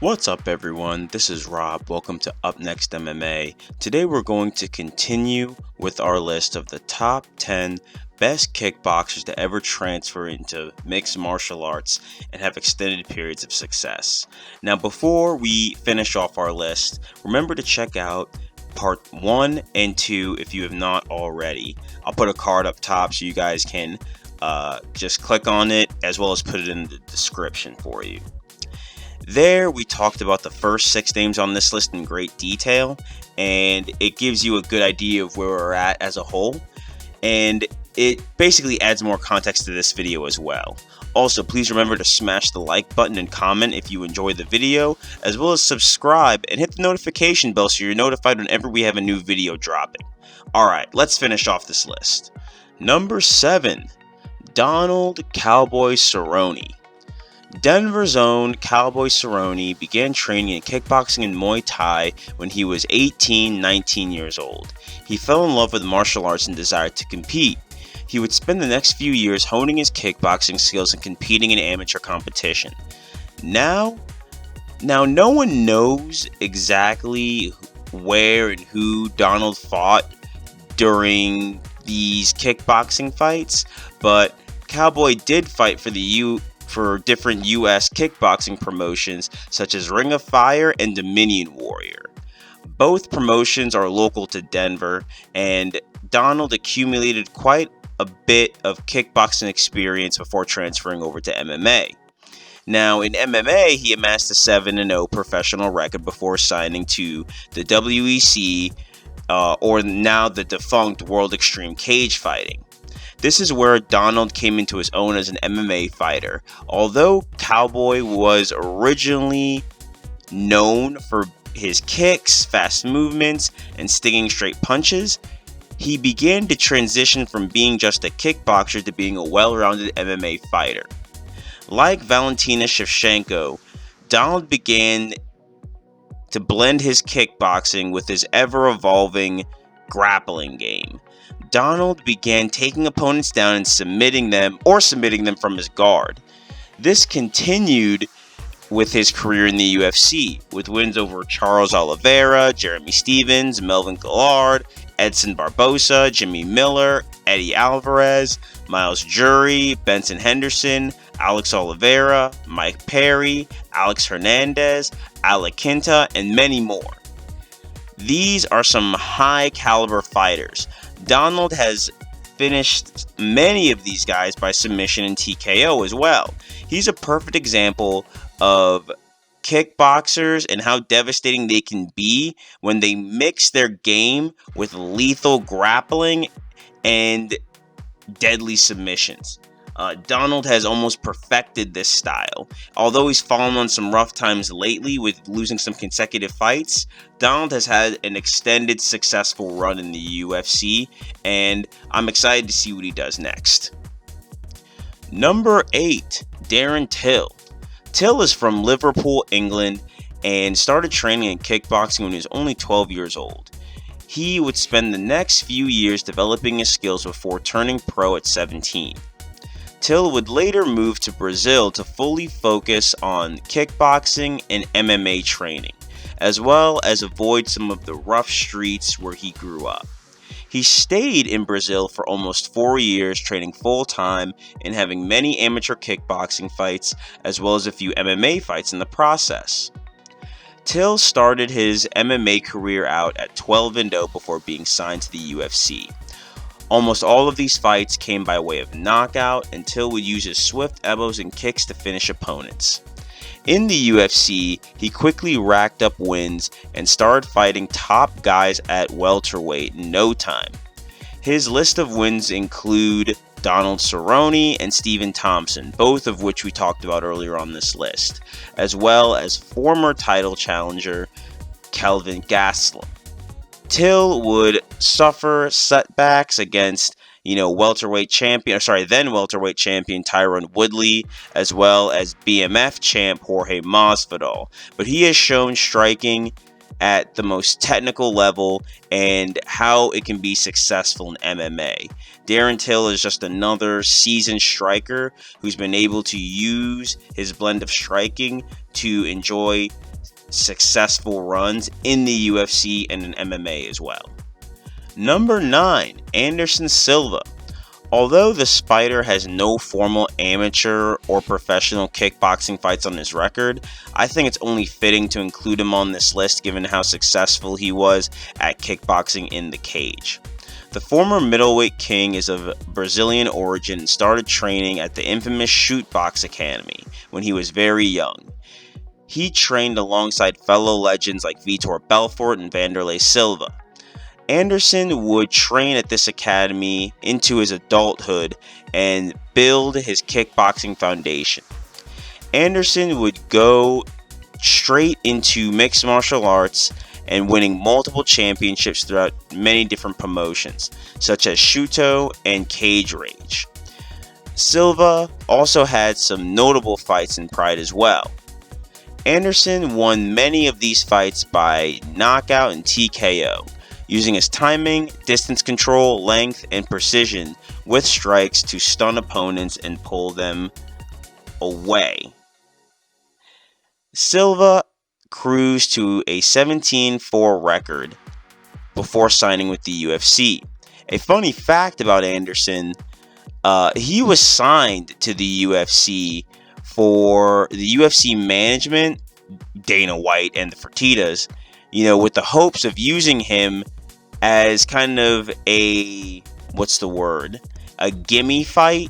What's up everyone, this is Rob. Welcome to Up Next MMA. Today we're going to continue with our list of the top 10 best kickboxers to ever transfer into mixed martial arts and have extended periods of success. Now before we finish off our list, remember to check out part 1 and 2 if you have not already. I'll put a card up top so you guys can just click on it, as well as put it in the description for you. There, we talked about the first 6 names on this list in great detail, and it gives you a good idea of where we're at as a whole, and it basically adds more context to this video as well. Also, please remember to smash the like button and comment if you enjoy the video, as well as subscribe and hit the notification bell so you're notified whenever we have a new video dropping. Alright, let's finish off this list. Number 7, Donald Cowboy Cerrone. Denver's own Cowboy Cerrone began training in kickboxing and Muay Thai when he was 19 years old. He fell in love with martial arts and desired to compete. He would spend the next few years honing his kickboxing skills and competing in amateur competition. Now no one knows exactly where and who Donald fought during these kickboxing fights, but Cowboy did fight for different US kickboxing promotions such as Ring of Fire and Dominion Warrior. Both promotions are local to Denver, and Donald accumulated quite a bit of kickboxing experience before transferring over to MMA. Now, in MMA, he amassed a 7-0 professional record before signing to the WEC, or now the defunct World Extreme Cage Fighting. This is where Donald came into his own as an MMA fighter. Although Cowboy was originally known for his kicks, fast movements, and stinging straight punches, he began to transition from being just a kickboxer to being a well-rounded MMA fighter. Like Valentina Shevchenko, Donald began to blend his kickboxing with his ever-evolving grappling game. Donald began taking opponents down and submitting them from his guard. This continued with his career in the UFC, with wins over Charles Oliveira, Jeremy Stephens, Melvin Gillard, Edson Barbosa, Jimmy Miller, Eddie Alvarez, Miles Jury, Benson Henderson, Alex Oliveira, Mike Perry, Alex Hernandez, Alec Quinta, and many more. These are some high caliber fighters. Donald has finished many of these guys by submission and TKO as well. He's a perfect example of kickboxers and how devastating they can be when they mix their game with lethal grappling and deadly submissions. Donald has almost perfected this style. Although he's fallen on some rough times lately with losing some consecutive fights, Donald has had an extended successful run in the UFC, and I'm excited to see what he does next. Number 8, Darren Till. Till is from Liverpool, England, and started training in kickboxing when he was only 12 years old. He would spend the next few years developing his skills before turning pro at 17. Till would later move to Brazil to fully focus on kickboxing and MMA training, as well as avoid some of the rough streets where he grew up. He stayed in Brazil for almost 4 years, training full-time and having many amateur kickboxing fights, as well as a few MMA fights in the process. Till started his MMA career out at 12-0 before being signed to the UFC. Almost all of these fights came by way of knockout, and Till would use his swift elbows and kicks to finish opponents. In the UFC, he quickly racked up wins and started fighting top guys at welterweight in no time. His list of wins include Donald Cerrone and Stephen Thompson, both of which we talked about earlier on this list, as well as former title challenger Kelvin Gastelum. Till would suffer setbacks against, then welterweight champion Tyron Woodley, as well as BMF champ Jorge Masvidal. But he has shown striking at the most technical level and how it can be successful in MMA. Darren Till is just another seasoned striker who's been able to use his blend of striking to enjoy successful runs in the UFC and in MMA as well. Number 9, Anderson Silva. Although the Spider has no formal amateur or professional kickboxing fights on his record, I think it's only fitting to include him on this list given how successful he was at kickboxing in the cage. The former middleweight king is of Brazilian origin and started training at the infamous Shoot Box Academy when he was very young. He trained alongside fellow legends like Vitor Belfort and Vanderlei Silva. Anderson would train at this academy into his adulthood and build his kickboxing foundation. Anderson would go straight into mixed martial arts and winning multiple championships throughout many different promotions, such as Shuto and Cage Rage. Silva also had some notable fights in Pride as well. Anderson won many of these fights by knockout and TKO, using his timing, distance control, length, and precision with strikes to stun opponents and pull them away. Silva cruised to a 17-4 record before signing with the UFC. A funny fact about Anderson, he was signed to the UFC for the UFC management, Dana White and the Fertittas, with the hopes of using him as kind of a gimme fight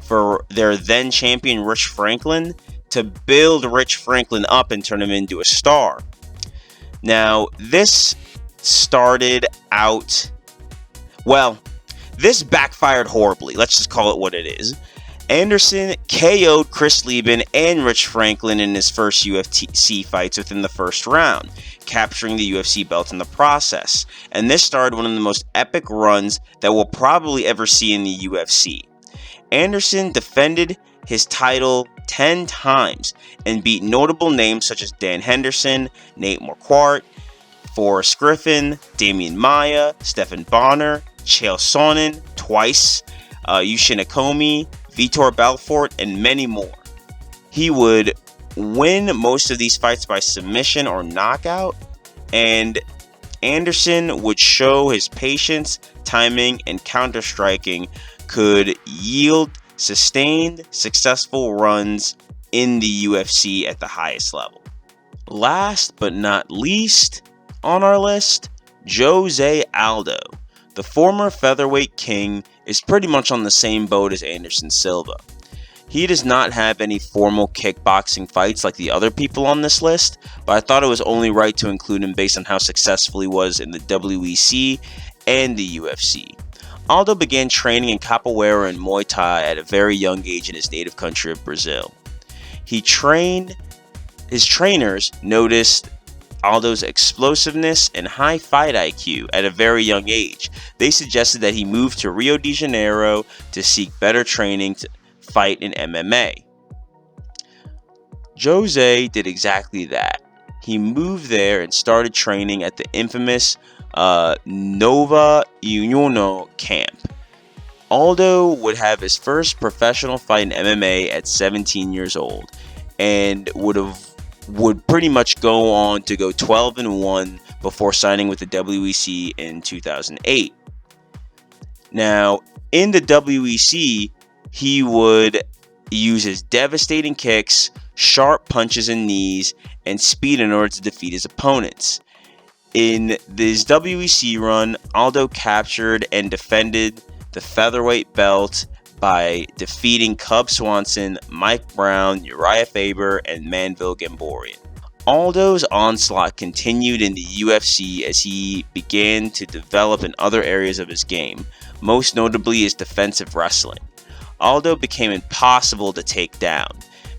for their then champion Rich Franklin, to build Rich Franklin up and turn him into a star. Now, this backfired horribly. Let's just call it what it is. Anderson KO'd Chris Lieben and Rich Franklin in his first UFC fights within the first round, capturing the UFC belt in the process. And this started one of the most epic runs that we'll probably ever see in the UFC. Anderson defended his title 10 times and beat notable names such as Dan Henderson, Nate Marquardt, Forrest Griffin, Damian Maia, Stephan Bonner, Chael Sonnen twice, Yushin Nakomi, Vitor Belfort, and many more. He would win most of these fights by submission or knockout, and Anderson would show his patience, timing, and counter-striking could yield sustained, successful runs in the UFC at the highest level. Last but not least on our list, Jose Aldo. The former featherweight king is pretty much on the same boat as Anderson Silva. He does not have any formal kickboxing fights like the other people on this list, but I thought it was only right to include him based on how successful he was in the WEC and the UFC. Aldo began training in capoeira and Muay Thai at a very young age in his native country of Brazil. His trainers noticed Aldo's explosiveness and high fight IQ at a very young age. They suggested that he move to Rio de Janeiro to seek better training to fight in MMA. Jose did exactly that. He moved there and started training at the infamous Nova União camp. Aldo would have his first professional fight in MMA at 17 years old and would pretty much go on to go 12-1 before signing with the WEC in 2008. Now, in the WEC, he would use his devastating kicks, sharp punches and knees, and speed in order to defeat his opponents. In this WEC run, Aldo captured and defended the featherweight belt by defeating Cub Swanson, Mike Brown, Uriah Faber, and Manvel Gamborian. Aldo's onslaught continued in the UFC as he began to develop in other areas of his game, most notably his defensive wrestling. Aldo became impossible to take down,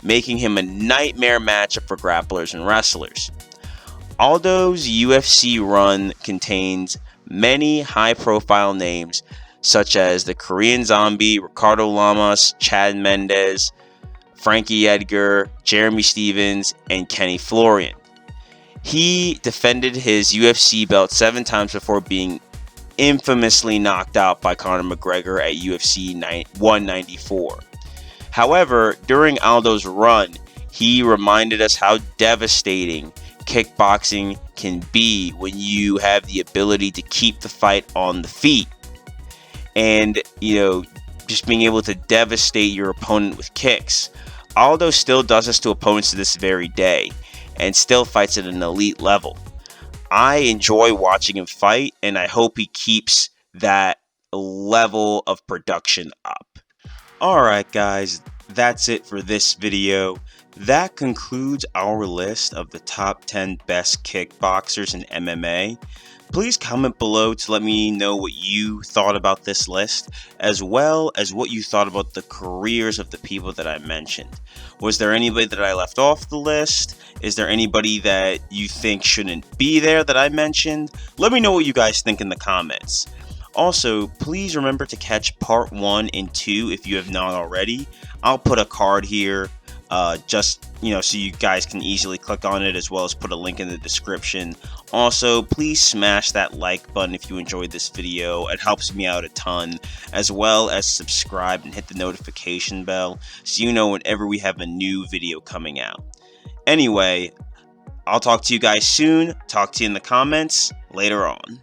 making him a nightmare matchup for grapplers and wrestlers. Aldo's UFC run contains many high-profile names such as the Korean Zombie, Ricardo Lamas, Chad Mendes, Frankie Edgar, Jeremy Stevens, and Kenny Florian. He defended his UFC belt 7 times before being infamously knocked out by Conor McGregor at UFC 194. However, during Aldo's run, he reminded us how devastating kickboxing can be when you have the ability to keep the fight on the feet and, just being able to devastate your opponent with kicks. Aldo still does this to opponents to this very day and still fights at an elite level. I enjoy watching him fight, and I hope he keeps that level of production up. Alright guys, that's it for this video. That concludes our list of the top 10 best kickboxers in MMA. Please comment below to let me know what you thought about this list, as well as what you thought about the careers of the people that I mentioned. Was there anybody that I left off the list? Is there anybody that you think shouldn't be there that I mentioned? Let me know what you guys think in the comments. Also, please remember to catch part 1 and 2 if you have not already. I'll put a card here so you guys can easily click on it, as well as put a link in the description. Also, please smash that like button if you enjoyed this video. It helps me out a ton, as well as subscribe and hit the notification bell so you know whenever we have a new video coming out. Anyway, I'll talk to you guys soon. Talk to you in the comments later on.